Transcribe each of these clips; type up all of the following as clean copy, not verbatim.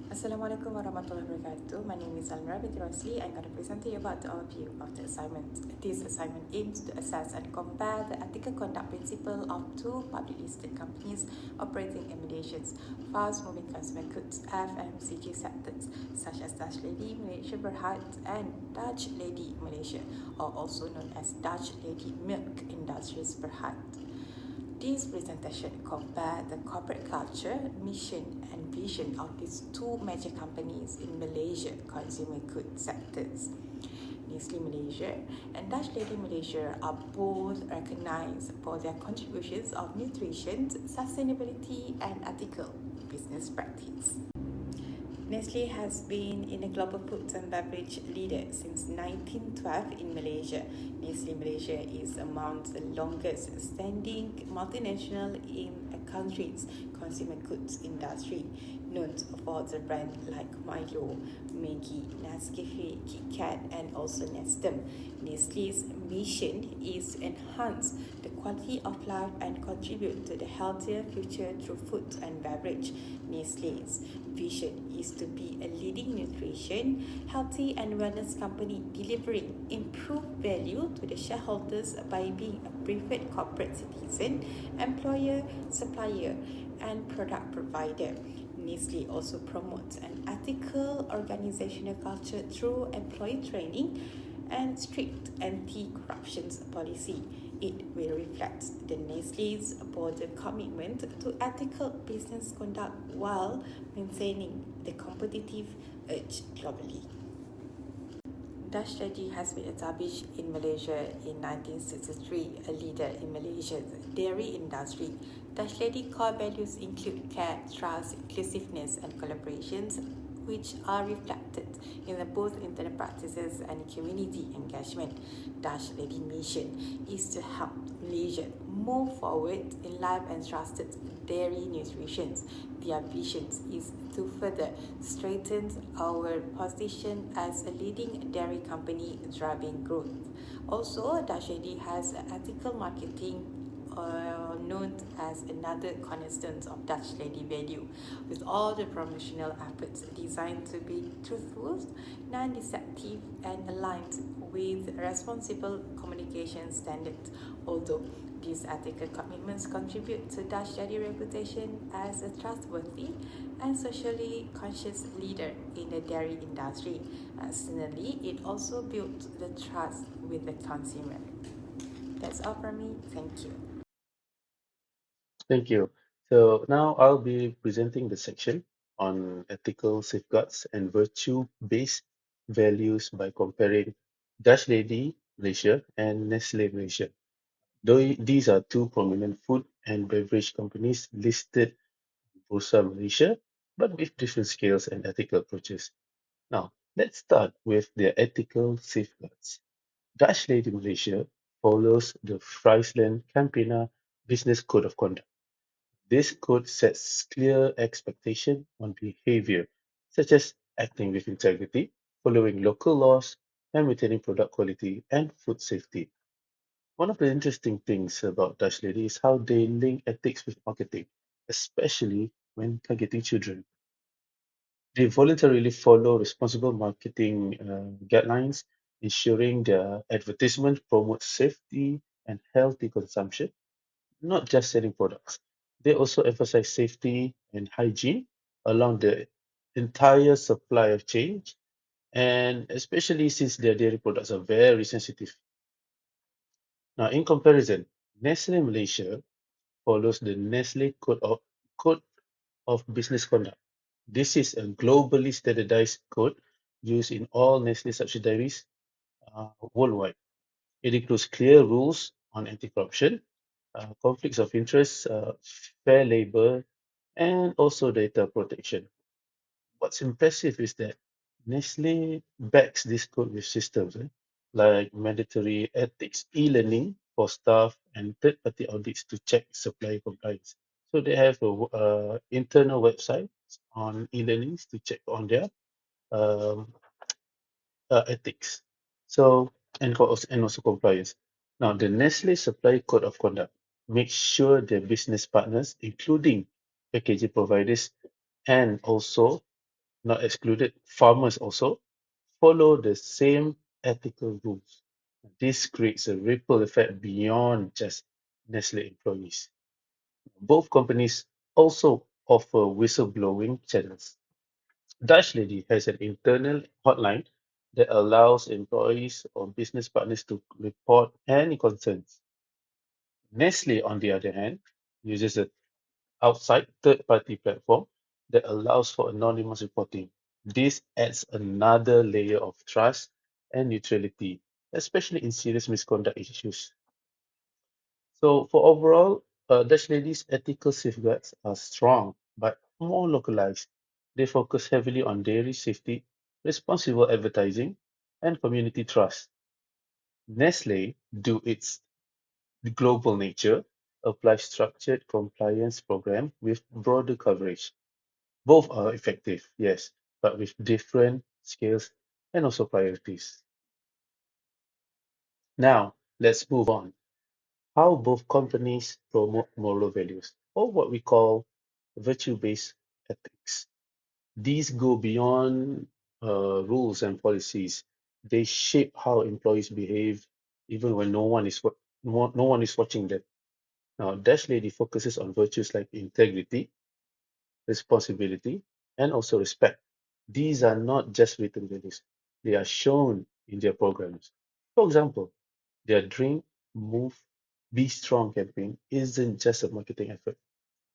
Assalamualaikum warahmatullahi wabarakatuh. My name is Almira binti Rosli. I'm going to present to you about the overview of the assignment. This assignment aims to assess and compare the ethical conduct principle of two publicly listed companies operating in Malaysia's fast-moving consumer goods (FMCG) sectors, such as Dutch Lady Malaysia Berhad and Dutch Lady Malaysia, or also known as Dutch Lady Milk Industries Berhad. This presentation compares the corporate culture, mission, and vision of these two major companies in Malaysia consumer goods sectors. Nestlé Malaysia and Dutch Lady Malaysia are both recognized for their contributions of nutrition, sustainability, and ethical business practice. Nestlé has been in a global food and beverage leader since 1912 in Malaysia. Nestlé Malaysia is among the longest standing multinational in a country's consumer goods industry, known for the brands like Milo, Maggi, Nescafe, KitKat, and also Nestum. Nestlé's mission is to enhance the quality of life and contribute to the healthier future through food and beverage. Nestlé's vision is to be a leading nutrition, healthy and wellness company delivering improved value to the shareholders by being a preferred corporate citizen, employer, supplier, and product provider. Nestle also promotes an ethical organizational culture through employee training and strict anti-corruption policy. It will reflect the Nestle's broader commitment to ethical business conduct while maintaining the competitive edge globally. Dutch Lady has been established in Malaysia in 1963, a leader in Malaysia's dairy industry. Dutch Lady core values include care, trust, inclusiveness, and collaborations, which are reflected in both internal practices and community engagement. Dutch Lady mission is to help Malaysia move forward in life and trusted dairy nutrition. Their vision is to further strengthen our position as a leading dairy company driving growth. Also, Dutch Lady has ethical marketing known as another cornerstone of Dutch Lady value, with all the promotional efforts designed to be truthful, non-deceptive, and aligned with responsible communication standards. Although these ethical commitments contribute to Dutch Lady reputation as a trustworthy and socially conscious leader in the dairy industry. Similarly, it also built the trust with the consumer. That's all from me. Thank you. Thank you. So now I'll be presenting the section on ethical safeguards and virtue-based values by comparing Dutch Lady Malaysia and Nestlé Malaysia. Though these are two prominent food and beverage companies listed in Bursa Malaysia, but with different scales and ethical approaches. Now, let's start with their ethical safeguards. Dutch Lady Malaysia follows the Friesland Campina Business Code of Conduct. This code sets clear expectation on behavior, such as acting with integrity, following local laws, and maintaining product quality and food safety. One of the interesting things about Dutch Lady is how they link ethics with marketing, especially when targeting children. They voluntarily follow responsible marketing guidelines, ensuring their advertisement promotes safety and healthy consumption, not just selling products. They also emphasize safety and hygiene along the entire supply of chain, and especially since their dairy products are very sensitive. Now, in comparison, Nestle Malaysia follows the Nestle Code of Business Conduct. This is a globally standardized code used in all Nestle subsidiaries worldwide. It includes clear rules on anti-corruption, conflicts of interest, fair labor, and also data protection. What's impressive is that Nestle backs this code with systems like mandatory ethics e-learning for staff and third-party audits to check supply compliance. So they have a internal website on e-learnings to check on their um, ethics. So and also compliance. Now the Nestle Supply Code of Conduct makes sure their business partners, including packaging providers and also not excluded, farmers also follow the same ethical rules. This creates a ripple effect beyond just Nestle employees. Both companies also offer whistleblowing channels. Dutch Lady has an internal hotline that allows employees or business partners to report any concerns. Nestle, on the other hand, uses an outside third party platform that allows for anonymous reporting. This adds another layer of trust and neutrality, especially in serious misconduct issues. So, for overall, Dutch Lady's ethical safeguards are strong but more localized. They focus heavily on dairy safety, responsible advertising, and community trust. Nestle, due its global nature, applies structured compliance program with broader coverage. Both are effective, yes, but with different scales and also priorities. Now, let's move on. How both companies promote moral values, or what we call virtue-based ethics. These go beyond rules and policies. They shape how employees behave, even when no one is watching them. Now, Dash Lady focuses on virtues like integrity, responsibility, and also respect. These are not just written values; they are shown in their programs. For example, their Drink, Move, Be Strong campaign isn't just a marketing effort.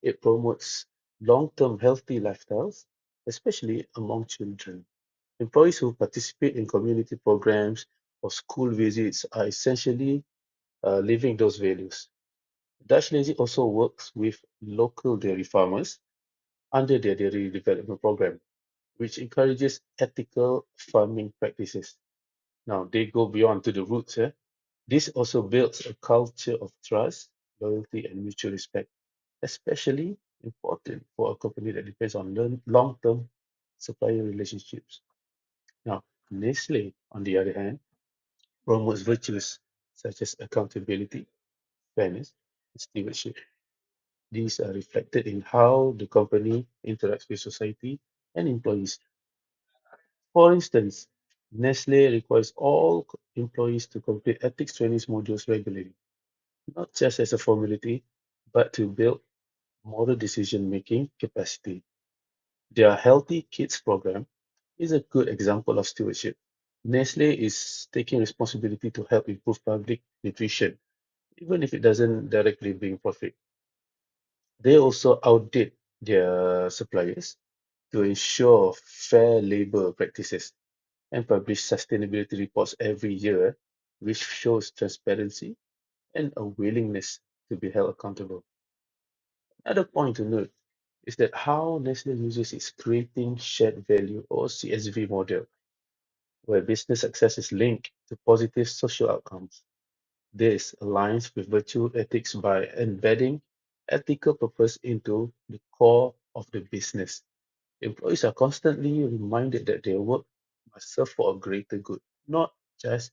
It promotes long-term healthy lifestyles, especially among children. Employees who participate in community programs or school visits are essentially living those values. Dutch Lazy also works with local dairy farmers under their dairy development program, which encourages ethical farming practices. Now, they go beyond to the roots. This also builds a culture of trust, loyalty, and mutual respect, especially important for a company that depends on long-term supplier relationships. Now, Nestle, on the other hand, promotes virtues such as accountability, fairness, and stewardship. These are reflected in how the company interacts with society and employees. For instance, Nestle requires all employees to complete ethics training modules regularly, not just as a formality, but to build moral decision-making capacity. Their Healthy Kids program is a good example of stewardship. Nestle is taking responsibility to help improve public nutrition, even if it doesn't directly bring profit. They also audit their suppliers to ensure fair labor practices and publish sustainability reports every year, which shows transparency and a willingness to be held accountable. Another point to note is that how Nestle uses its creating shared value or CSV model, where business success is linked to positive social outcomes. This aligns with virtue ethics by embedding ethical purpose into the core of the business. Employees are constantly reminded that their work must serve for a greater good, not just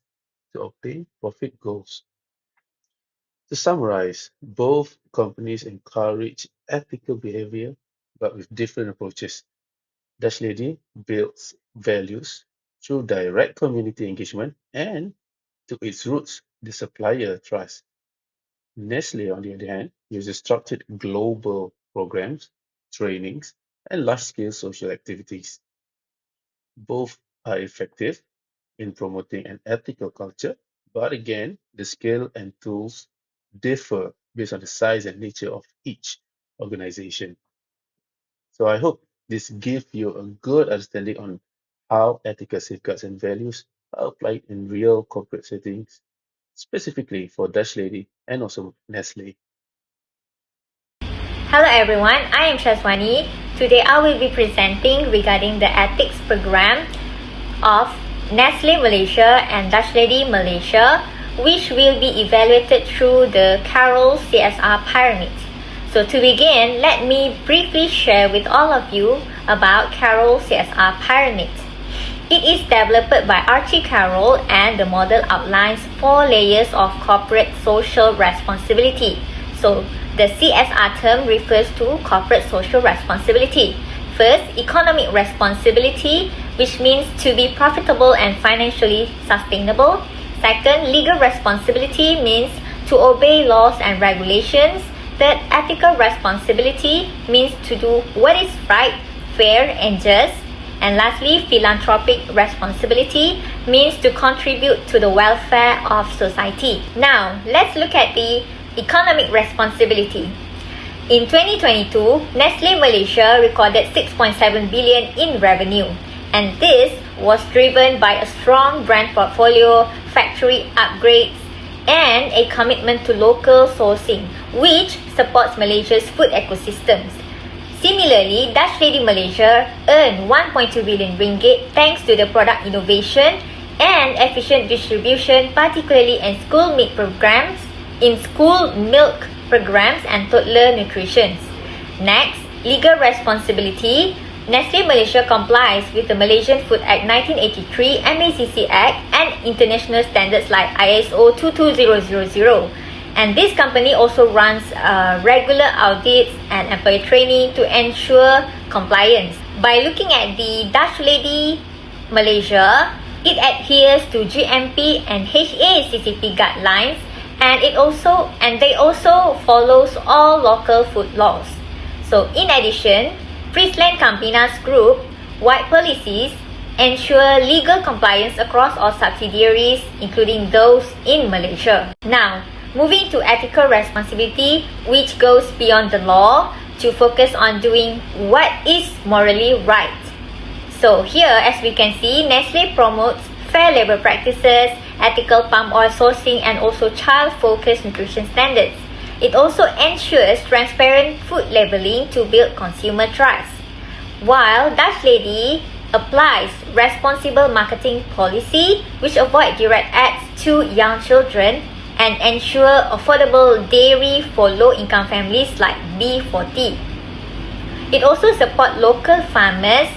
to obtain profit goals. To summarize, both companies encourage ethical behavior but with different approaches. Dutch Lady builds values through direct community engagement and, to its roots, the supplier trust. Nestle, on the other hand, uses structured global programs, trainings, and large-scale social activities. Both are effective in promoting an ethical culture, but again, the scale and tools differ based on the size and nature of each organization. So I hope this gives you a good understanding on how ethical safeguards and values are applied in real corporate settings, specifically for Dutch Lady and also Nestle. Hello everyone, I am Shaswani. Today I will be presenting regarding the ethics program of Nestlé Malaysia and Dutch Lady Malaysia, which will be evaluated through the Carroll CSR pyramid. So to begin, let me briefly share with all of you about Carroll CSR pyramid. It is developed by Archie Carroll and the model outlines 4 layers of corporate social responsibility. So the CSR term refers to corporate social responsibility. First, economic responsibility, which means to be profitable and financially sustainable. Second, legal responsibility means to obey laws and regulations. Third, ethical responsibility means to do what is right, fair and just. And lastly, philanthropic responsibility means to contribute to the welfare of society. Now, let's look at the economic responsibility. In 2022, Nestlé Malaysia recorded 6.7 billion in revenue, and this was driven by a strong brand portfolio, factory upgrades, and a commitment to local sourcing, which supports Malaysia's food ecosystems. Similarly, Dutch Lady Malaysia earned 1.2 billion ringgit thanks to the product innovation and efficient distribution, particularly in school milk programs, and toddler nutrition. Next, legal responsibility. Nestlé Malaysia complies with the Malaysian Food Act 1983, MACC Act, and international standards like ISO 22000. And this company also runs regular audits and employee training to ensure compliance. By looking at the Dutch Lady Malaysia, it adheres to GMP and HACCP guidelines, and they also follows all local food laws. So in addition, Friesland Campinas Group wide policies ensure legal compliance across all subsidiaries, including those in Malaysia. Now, moving to ethical responsibility, which goes beyond the law to focus on doing what is morally right. So here, as we can see, Nestlé promotes fair labor practices, ethical palm oil sourcing, and also child-focused nutrition standards. It also ensures transparent food labeling to build consumer trust, while Dutch Lady applies responsible marketing policy, which avoid direct ads to young children and ensure affordable dairy for low-income families like B40. It also supports local farmers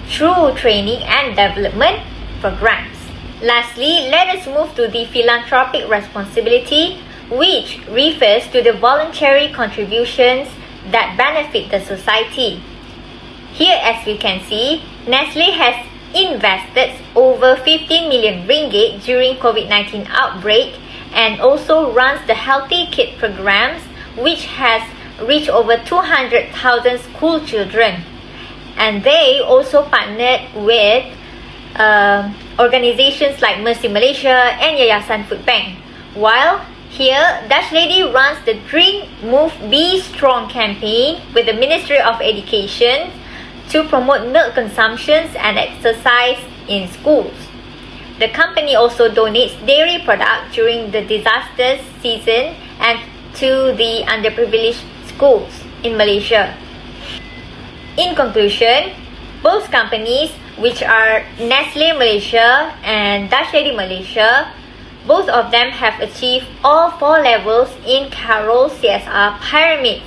through training and development programs. Lastly, let us move to the philanthropic responsibility, which refers to the voluntary contributions that benefit the society. Here, as we can see, Nestlé has invested over 15 million ringgit during COVID-19 outbreak and also runs the Healthy Kid programs, which has reached over 200,000 school children. And they also partnered with organizations like Mercy Malaysia and Yayasan Food Bank. While here, Dutch Lady runs the Drink, Move, Be Strong campaign with the Ministry of Education to promote milk consumptions and exercise in schools. The company also donates dairy products during the disaster season and to the underprivileged schools in Malaysia. In conclusion, both companies, which are Nestlé Malaysia and Dutch Lady Malaysia, both of them have achieved all 4 levels in Carroll's CSR pyramid.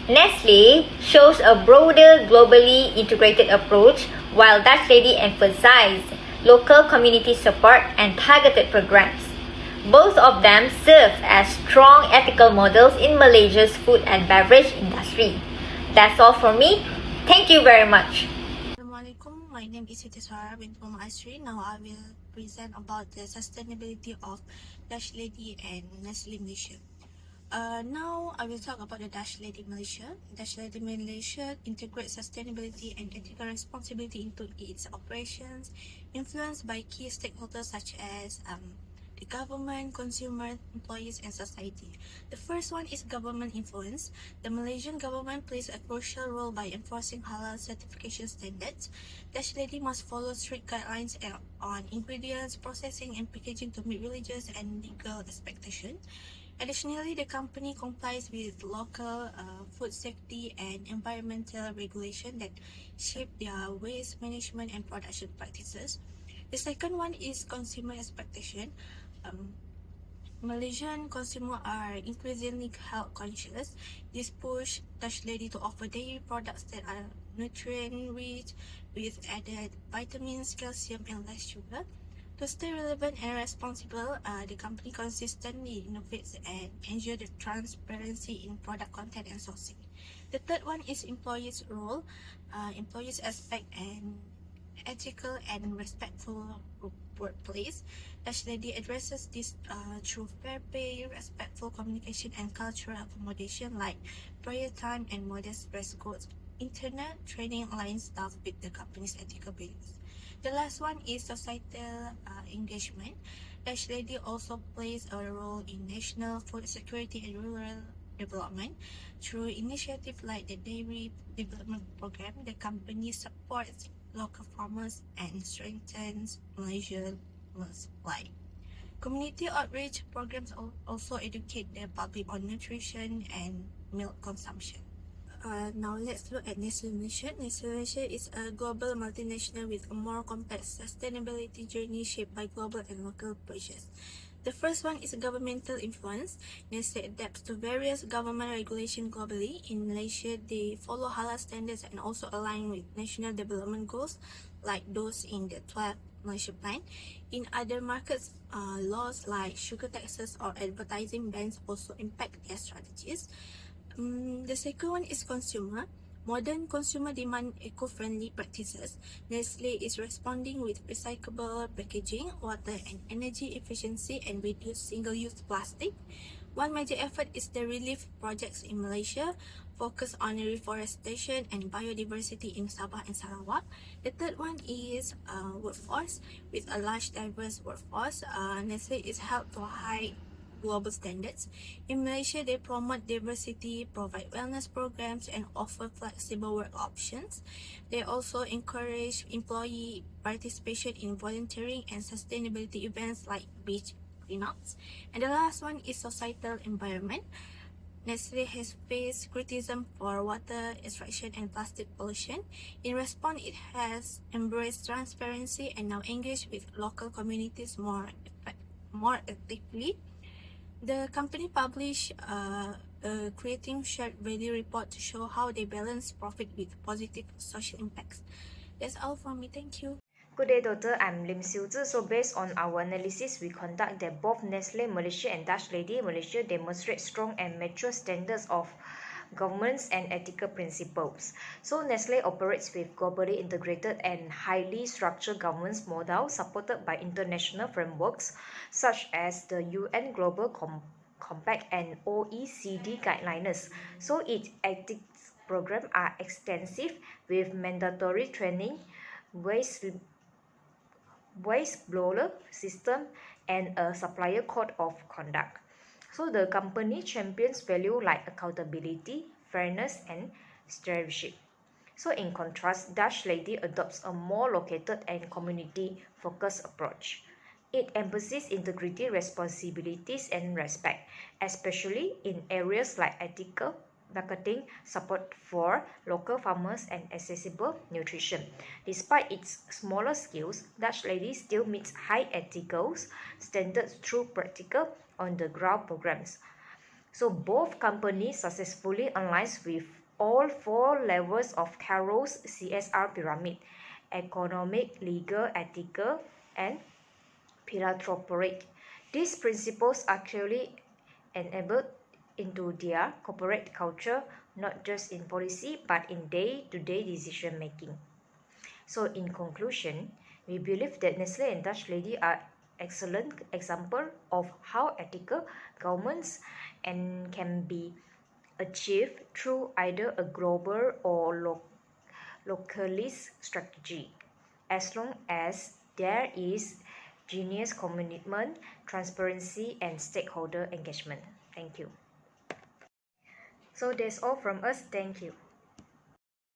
Nestlé shows a broader, globally integrated approach, while Dutch Lady emphasized local community support and targeted programs. Both of them serve as strong ethical models in Malaysia's food and beverage industry. That's all from me. Thank you very much. Assalamualaikum. My name is Siti Suara bint Muhammad Asri. Now I will present about the sustainability of Dutch Lady and Nestlé Malaysia. Now I will talk about the Dutch Lady Malaysia. Dutch Lady Malaysia integrates sustainability and ethical responsibility into its operations, influenced by key stakeholders such as the government, consumers, employees, and society. The first one is government influence. The Malaysian government plays a crucial role by enforcing halal certification standards. Dutch Lady must follow strict guidelines on ingredients, processing, and packaging to meet religious and legal expectations. Additionally, the company complies with local food safety and environmental regulation that shape their waste management and production practices. The second one is consumer expectation. Malaysian consumers are increasingly health conscious. This push Dutch Lady to offer dairy products that are nutrient-rich with added vitamins, calcium, and less sugar. To stay relevant and responsible, the company consistently innovates and ensures the transparency in product content and sourcing. The third one is employees' role. Employees expect an ethical and respectful workplace. Dash Lady addresses this through fair pay, respectful communication, and cultural accommodation like prayer time and modest dress codes. Internet training aligns staff with the company's ethical values. The last one is societal engagement. Dash Lady also plays a role in national food security and rural development. Through initiatives like the Dairy Development Program, the company supports local farmers and strengthens Malaysia's supply. Community outreach programs also educate the public on nutrition and milk consumption. Now let's look at Nestlé Malaysia. Nestlé Malaysia is a global multinational with a more complex sustainability journey shaped by global and local pressures. The first one is governmental influence. Nestlé adapts to various government regulations globally. In Malaysia, they follow halal standards and also align with national development goals like those in the 12th Malaysia Plan. In other markets, laws like sugar taxes or advertising bans also impact their strategies. The second one is consumer. Modern consumer demand eco-friendly practices. Nestlé is responding with recyclable packaging, water and energy efficiency, and reduced single-use plastic. One major effort is the relief projects in Malaysia, focus on reforestation and biodiversity in Sabah and Sarawak. The third one is workforce. With a large diverse workforce, Nestlé is held to high global standards. In Malaysia, they promote diversity, provide wellness programs, and offer flexible work options. They also encourage employee participation in volunteering and sustainability events like beach cleanups. And the last one is societal environment. Nestlé has faced criticism for water extraction and plastic pollution. In response, it has embraced transparency and now engaged with local communities more actively. The company published a creating shared value report to show how they balance profit with positive social impacts. That's all from me. Thank you. Good day, Doctor. I'm Lim Siu Zhi. So based on our analysis, we conduct that both Nestlé Malaysia and Dutch Lady Malaysia demonstrate strong and mature standards of governance and ethical principles. So Nestlé operates with globally integrated and highly structured governance model supported by international frameworks such as the UN Global Compact and OECD guidelines. So its ethics programs are extensive with mandatory training, whistleblower system, and a supplier code of conduct. So the company champions value like accountability, fairness, and stewardship. So in contrast, Dutch Lady adopts a more located and community-focused approach. It emphasizes integrity, responsibilities, and respect, especially in areas like ethical marketing, support for local farmers, and accessible nutrition. Despite its smaller scales, Dutch Lady still meets high ethical standards through practical on-the-ground programs. So both companies successfully aligns with all four levels of Carroll's CSR pyramid: economic, legal, ethical, and philanthropic. These principles are clearly enabled into their corporate culture, not just in policy but in day-to-day decision making. So in conclusion, we believe that Nestlé and Dutch Lady are excellent example of how ethical governments and can be achieved through either a global or localist strategy, as long as there is genuine commitment, transparency, and stakeholder engagement. Thank you. So that's all from us. Thank you.